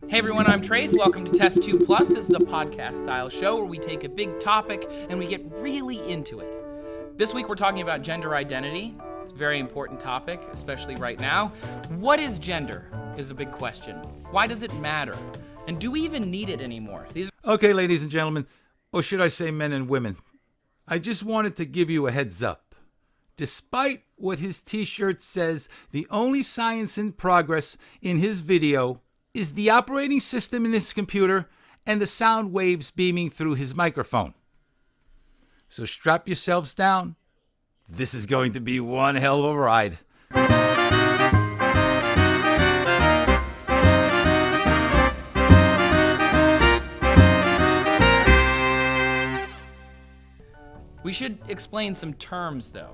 Hey everyone, I'm Trace. Welcome to Test 2 Plus. This is a podcast-style show where we take a big topic and we get really into it. This week we're talking about gender identity. It's a very important topic, especially right now. What is gender is a big question. Why does it matter? And do we even need it anymore? Okay, ladies and gentlemen, or should I say men and women, I just wanted to give you a heads up. Despite what his t-shirt says, the only science in progress in his video is the operating system in his computer and the sound waves beaming through his microphone. So strap yourselves down. This is going to be one hell of a ride. We should explain some terms, though.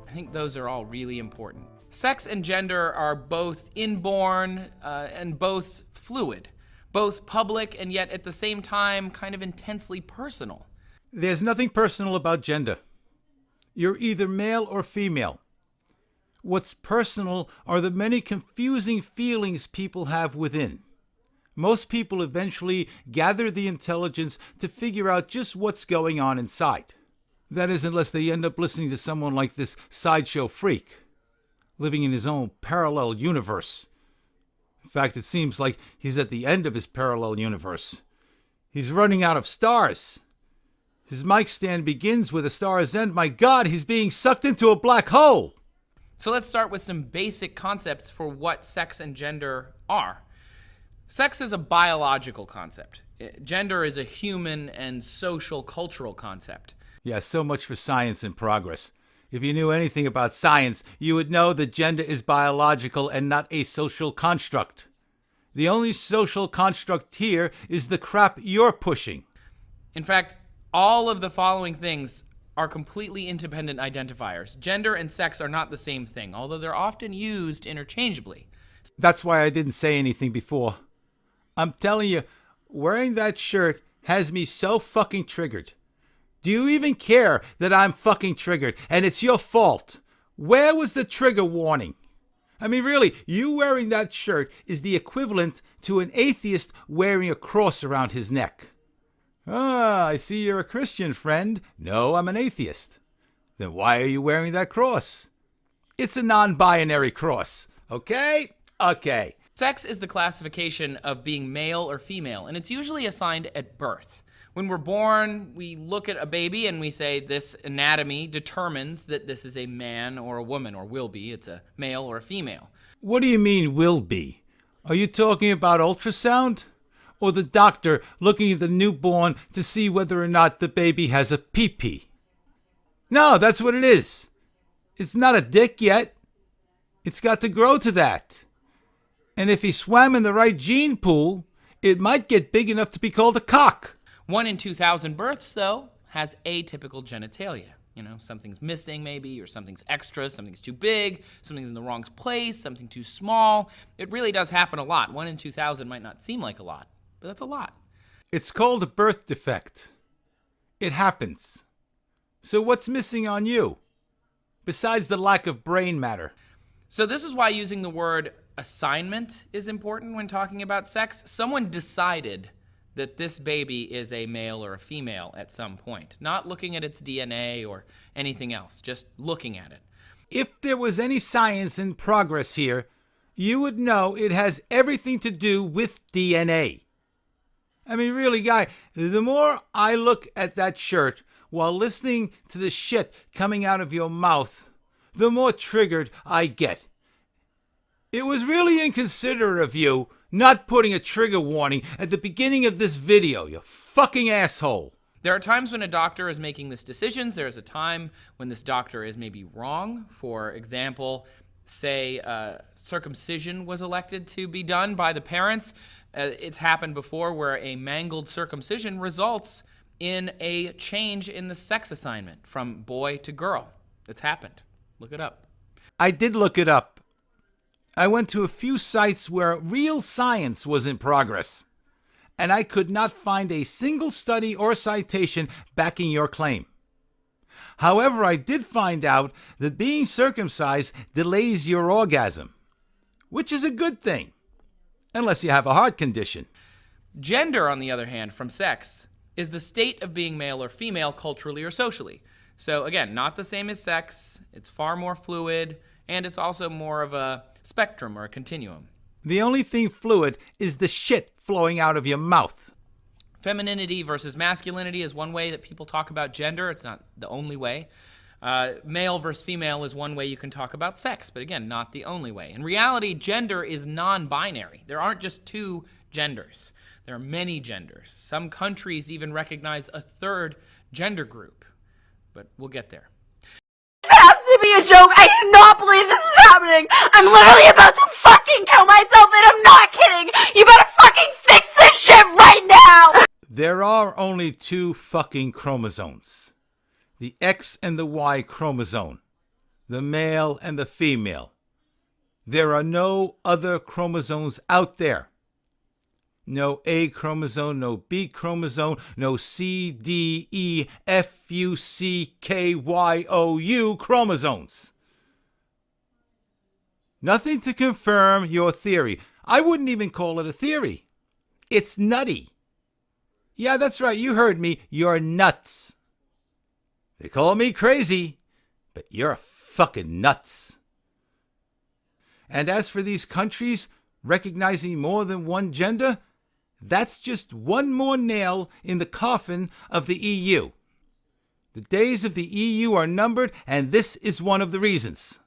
I think those are all really important. Sex and gender are both inborn and both fluid, both public and yet at the same time kind of intensely personal. There's nothing personal about gender. You're either male or female. What's personal are the many confusing feelings people have within. Most people eventually gather the intelligence to figure out just what's going on inside. That is, unless they end up listening to someone like this sideshow freak, living in his own parallel universe. In fact, it seems like he's at the end of his parallel universe. He's running out of stars. His mic stand begins with a star's end. My God, he's being sucked into a black hole. So let's start with some basic concepts for what sex and gender are. Sex is a biological concept. Gender is a human and social cultural concept. Yeah, so much for science in progress. If you knew anything about science, you would know that gender is biological and not a social construct. The only social construct here is the crap you're pushing. In fact, all of the following things are completely independent identifiers. Gender and sex are not the same thing, although they're often used interchangeably. That's why I didn't say anything before. I'm telling you, wearing that shirt has me so fucking triggered. Do you even care that I'm fucking triggered? And it's your fault. Where was the trigger warning? I mean, really, you wearing that shirt is the equivalent to an atheist wearing a cross around his neck. Ah, I see you're a Christian, friend. No, I'm an atheist. Then why are you wearing that cross? It's a non-binary cross. Okay? Okay. Sex is the classification of being male or female, and it's usually assigned at birth. When we're born, we look at a baby and we say this anatomy determines that this is a man or a woman, or will be. It's a male or a female. What do you mean, will be? Are you talking about ultrasound? Or the doctor looking at the newborn to see whether or not the baby has a pee-pee? No, that's what it is. It's not a dick yet. It's got to grow to that. And if he swam in the right gene pool, it might get big enough to be called a cock. 1 in 2,000 births, though, has atypical genitalia. You know, something's missing maybe, or something's extra, something's too big, something's in the wrong place, something too small. It really does happen a lot. 1 in 2,000 might not seem like a lot, but that's a lot. It's called a birth defect. It happens. So what's missing on you, besides the lack of brain matter? So this is why using the word assignment is important when talking about sex. Someone decided that this baby is a male or a female at some point, not looking at its DNA or anything else, just looking at it. If there was any science in progress here, you would know it has everything to do with DNA. I mean, really, guy, the more I look at that shirt while listening to the shit coming out of your mouth, the more triggered I get. It was really inconsiderate of you not putting a trigger warning at the beginning of this video, you fucking asshole. There are times when a doctor is making these decisions. There's a time when this doctor is maybe wrong. For example, say circumcision was elected to be done by the parents. It's happened before where a mangled circumcision results in a change in the sex assignment from boy to girl. It's happened. Look it up. I did look it up. I went to a few sites where real science was in progress, and I could not find a single study or citation backing your claim. However, I did find out that being circumcised delays your orgasm, which is a good thing, unless you have a heart condition. Gender, on the other hand, from sex, is the state of being male or female culturally or socially. So again, not the same as sex, it's far more fluid, and it's also more of a spectrum or a continuum. The only thing fluid is the shit flowing out of your mouth. Femininity versus masculinity is one way that people talk about gender. It's not the only way. Male versus female is one way you can talk about sex, but again, not the only way. In reality, gender is non-binary. There aren't just two genders. There are many genders. Some countries even recognize a third gender group, but we'll get there. It has to be a joke. I do not believe this is happening. I'm literally about to fucking kill myself, and I'm not kidding. You better fucking fix this shit right now. There are only two fucking chromosomes. The X and the Y chromosome. The male and the female. There are no other chromosomes out there. No A chromosome, no B chromosome, no C, D, E, F, U, C, K, Y, O, U chromosomes. Nothing to confirm your theory. I wouldn't even call it a theory. It's nutty. Yeah, that's right. You heard me. You're nuts. They call me crazy, but you're fucking nuts. And as for these countries recognizing more than one gender, that's just one more nail in the coffin of the EU. The days of the EU are numbered, and this is one of the reasons.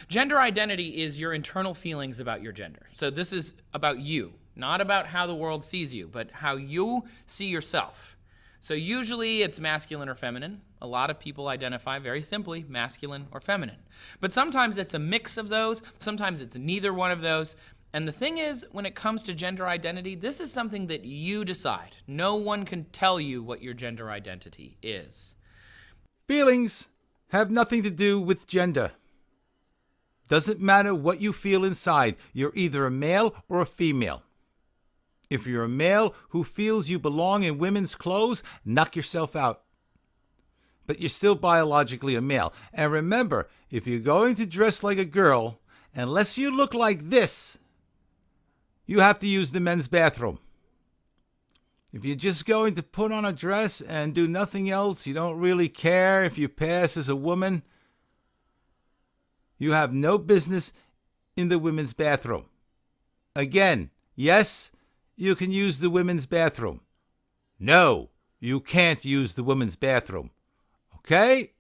Gender identity is your internal feelings about your gender. So this is about you, not about how the world sees you, but how you see yourself. So usually it's masculine or feminine. A lot of people identify very simply masculine or feminine. But sometimes it's a mix of those. Sometimes it's neither one of those. And the thing is, when it comes to gender identity, this is something that you decide. No one can tell you what your gender identity is. Feelings have nothing to do with gender. Doesn't matter what you feel inside. You're either a male or a female. If you're a male who feels you belong in women's clothes, knock yourself out. But you're still biologically a male. And remember, if you're going to dress like a girl, unless you look like this, you have to use the men's bathroom. If you're just going to put on a dress and do nothing else, you don't really care if you pass as a woman, you have no business in the women's bathroom. Again, yes, you can use the women's bathroom. No, you can't use the women's bathroom. Okay?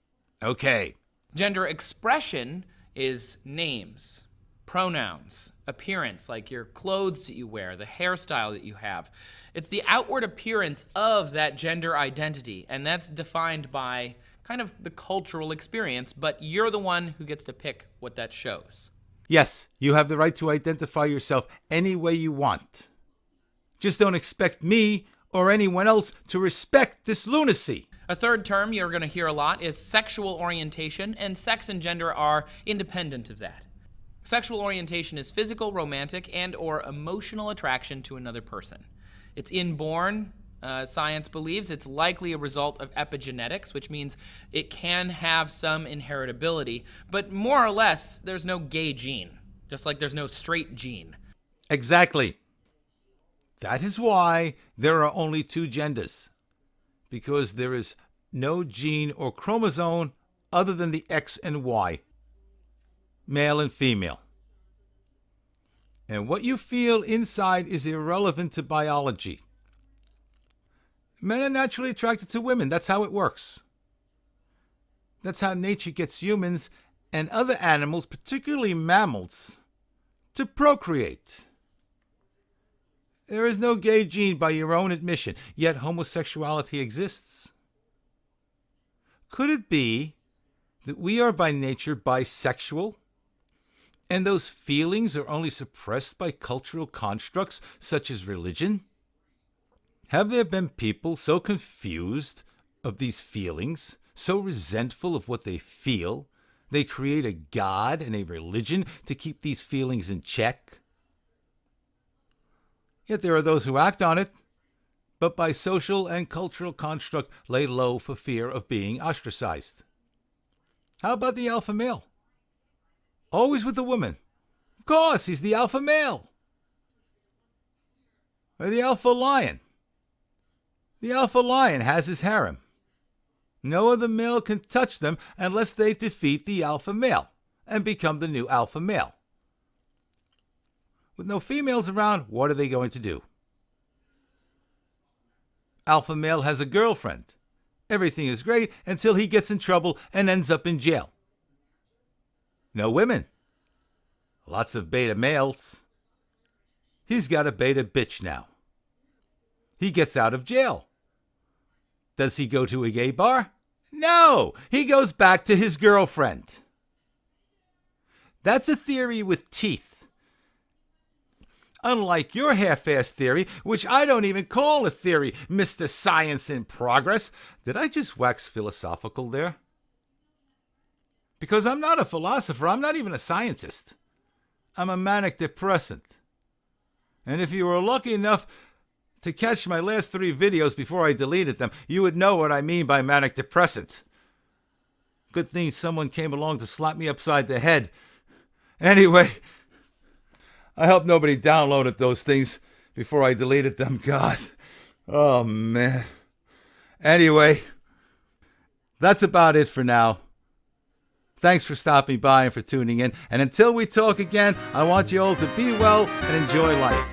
Okay. Gender expression is names, pronouns, appearance, like your clothes that you wear, the hairstyle that you have. It's the outward appearance of that gender identity, and that's defined by kind of the cultural experience, but you're the one who gets to pick what that shows. Yes, you have the right to identify yourself any way you want. Just don't expect me or anyone else to respect this lunacy. A third term you're going to hear a lot is sexual orientation, and sex and gender are independent of that. Sexual orientation is physical, romantic, and or emotional attraction to another person. It's inborn. Science believes it's likely a result of epigenetics, which means it can have some inheritability, but more or less, there's no gay gene, just like there's no straight gene. Exactly. That is why there are only two genders, because there is no gene or chromosome other than the X and Y, male and female. And what you feel inside is irrelevant to biology. Men are naturally attracted to women. That's how it works. That's how nature gets humans and other animals, particularly mammals, to procreate. There is no gay gene by your own admission, yet homosexuality exists. Could it be that we are by nature bisexual, and those feelings are only suppressed by cultural constructs such as religion? Have there been people so confused of these feelings, so resentful of what they feel, they create a god and a religion to keep these feelings in check? Yet there are those who act on it, but by social and cultural construct lay low for fear of being ostracized. How about the alpha male? Always with the woman. Of course, he's the alpha male. Or the alpha lion. The alpha lion has his harem. No other male can touch them unless they defeat the alpha male and become the new alpha male. With no females around, what are they going to do? Alpha male has a girlfriend. Everything is great until he gets in trouble and ends up in jail. No women. Lots of beta males. He's got a beta bitch now. He gets out of jail. Does he go to a gay bar? No! He goes back to his girlfriend. That's a theory with teeth. Unlike your half-assed theory, which I don't even call a theory, Mr. Science in Progress. Did I just wax philosophical there? Because I'm not a philosopher, I'm not even a scientist. I'm a manic depressant. And if you were lucky enough to catch my last 3 videos before I deleted them, you would know what I mean by manic depressant. Good thing someone came along to slap me upside the head. Anyway, I hope nobody downloaded those things before I deleted them. God. Oh, man. Anyway, that's about it for now. Thanks for stopping by and for tuning in. And until we talk again, I want you all to be well and enjoy life.